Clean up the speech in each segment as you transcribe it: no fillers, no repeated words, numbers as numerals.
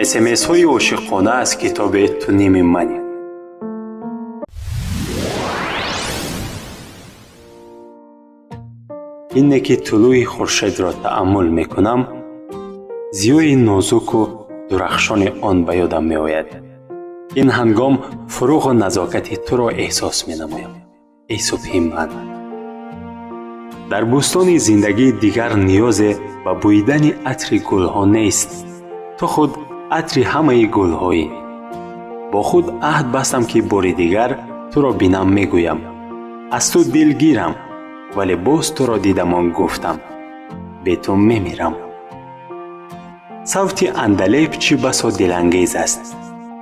SMS ҳои ошиқона аз китоби ту ними мани. инне ки тулӯи хуршедро таъаммул мекунам, зиёи нозуку дурахшони он ба ёдам меояд. ин ҳангом фуруғу назокати туро эҳсос менамоям. эй субҳи ман. дар бӯстони зиндагии дигар ниёзе ба бӯйдани атри гулҳо нест. ту худ атри ҳамаи гулҳоӣ. бо худ аҳд бастам ки бори дигар туро бинам мегӯям. аз ту дилгирам, вале боз туро дидамон гуфтам. бе ту мемирам. савти андалеб чӣ басо дилангез аст.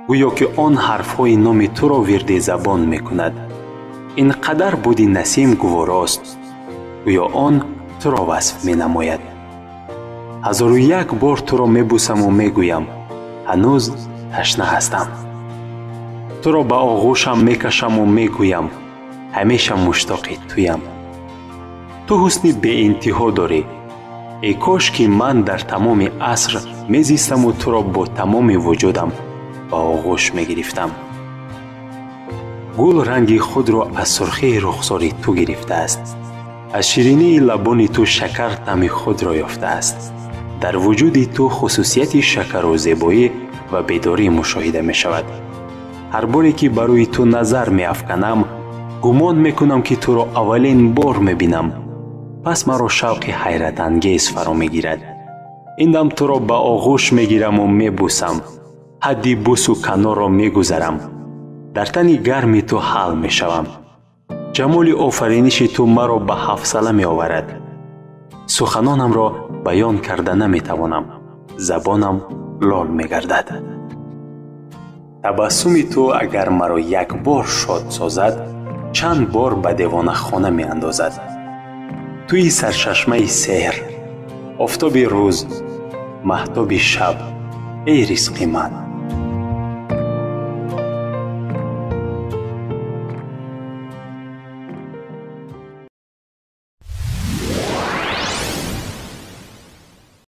гӯё ки он ҳарфҳои номи туро вирди забон мекунад. ин қадар буди насим гуворост. гӯё он туро васф менамояд. ҳазору як бор туро мебусаму мегӯям, ҳанӯз ташна ҳастам. туро ба оғӯшам мекашаму мегӯям, ҳамеша муштоқи туям. ту ҳусни беинтиҳо дорӣ. эй кош ки ман дар тамоми аср мезистаму туро бо тамоми вуҷудам ба оғӯш мегирифтам. гул ранги худро аз сурхии рухсори ту гирифтааст. аз ширинии лабони ту шакар таъми худро ёфтааст. дар вуҷуди ту хусусияти шакару зебоӣ ва бедорӣ мушоҳида мешавад. ҳар боре ки ба рӯи ту назар меафканам, гумон мекунам ки туро аввалин бор мебинам. пас маро шавқи ҳайратангез фаро мегирад. ин дам туро ба оғӯш мегираму мебусам. ҳадди бусу канорро мегузарам. дар тани гарми ту ҳал мешавам. ҷамоли офариниши ту маро ба ҳафсала меоварад. суханонамро баён карда наметавонам. забонам лол мегардад. табассуми ту агар маро як бор шод созад, чанд бор ба девонахона меандозад. туи сарчашмаи сеҳр, офтоби рӯз, маҳтоби шаб, эй ризқи ман.